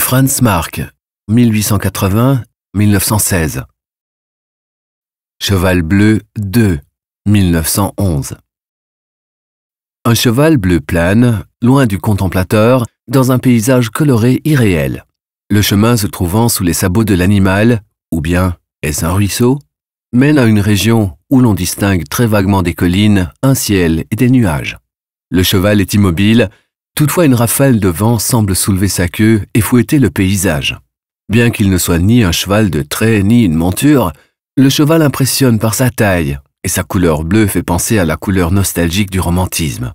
Franz Marc, 1880-1916. Cheval bleu 2, 1911. Un cheval bleu plane, loin du contemplateur, dans un paysage coloré irréel. Le chemin se trouvant sous les sabots de l'animal, ou bien est-ce un ruisseau, mène à une région où l'on distingue très vaguement des collines, un ciel et des nuages. Le cheval est immobile, toutefois une rafale de vent semble soulever sa queue et fouetter le paysage. Bien qu'il ne soit ni un cheval de trait ni une monture, le cheval impressionne par sa taille et sa couleur bleue fait penser à la couleur nostalgique du romantisme.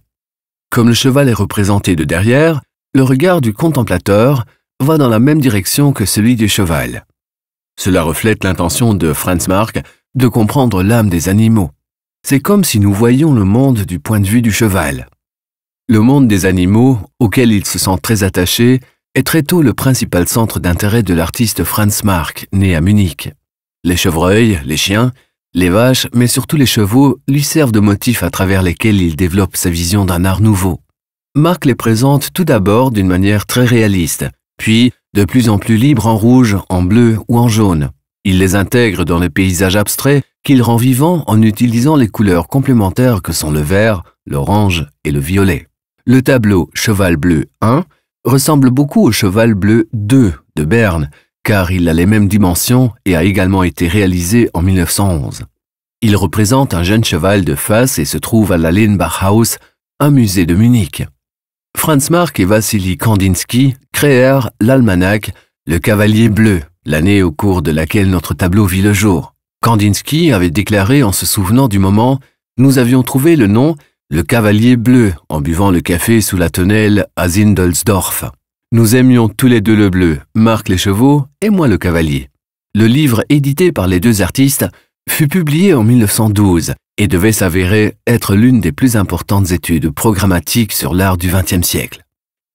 Comme le cheval est représenté de derrière, le regard du contemplateur va dans la même direction que celui du cheval. Cela reflète l'intention de Franz Marc de comprendre l'âme des animaux. C'est comme si nous voyions le monde du point de vue du cheval. Le monde des animaux, auquel il se sent très attaché, est très tôt le principal centre d'intérêt de l'artiste Franz Marc, né à Munich. Les chevreuils, les chiens, les vaches, mais surtout les chevaux, lui servent de motifs à travers lesquels il développe sa vision d'un art nouveau. Marc les présente tout d'abord d'une manière très réaliste, puis de plus en plus libre en rouge, en bleu ou en jaune. Il les intègre dans les paysages abstraits qu'il rend vivants en utilisant les couleurs complémentaires que sont le vert, l'orange et le violet. Le tableau Cheval bleu 1 ressemble beaucoup au Cheval bleu 2 de Berne, car il a les mêmes dimensions et a également été réalisé en 1911. Il représente un jeune cheval de face et se trouve à la Lenbachhaus, un musée de Munich. Franz Marc et Wassily Kandinsky créèrent l'almanach Le Cavalier bleu, l'année au cours de laquelle notre tableau vit le jour. Kandinsky avait déclaré en se souvenant du moment « Nous avions trouvé le nom Le Cavalier bleu en buvant le café sous la tonnelle à Zindelsdorf. Nous aimions tous les deux le bleu, Marc les chevaux et moi le cavalier. » Le livre édité par les deux artistes fut publié en 1912 et devait s'avérer être l'une des plus importantes études programmatiques sur l'art du XXe siècle.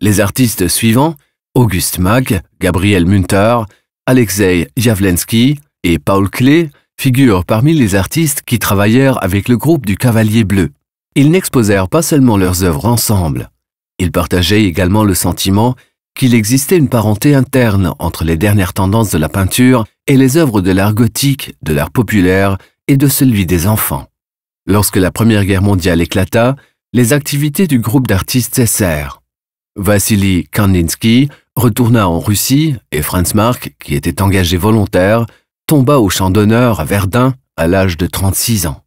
Les artistes suivants, August Macke, Gabriel Münter, Alexei Jawlensky et Paul Klee, figurent parmi les artistes qui travaillèrent avec le groupe du Cavalier bleu. Ils n'exposèrent pas seulement leurs œuvres ensemble. Ils partageaient également le sentiment qu'il existait une parenté interne entre les dernières tendances de la peinture et les œuvres de l'art gothique, de l'art populaire et de celui des enfants. Lorsque la Première Guerre mondiale éclata, les activités du groupe d'artistes cessèrent. Wassily Kandinsky retourna en Russie et Franz Marc, qui était engagé volontaire, tomba au champ d'honneur à Verdun à l'âge de 36 ans.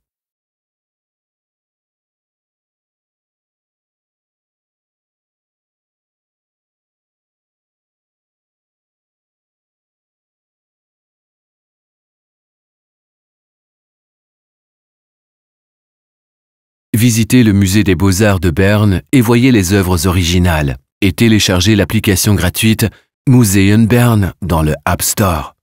Visitez le musée des Beaux-Arts de Berne et voyez les œuvres originales et téléchargez l'application gratuite Museum Bern dans le App Store.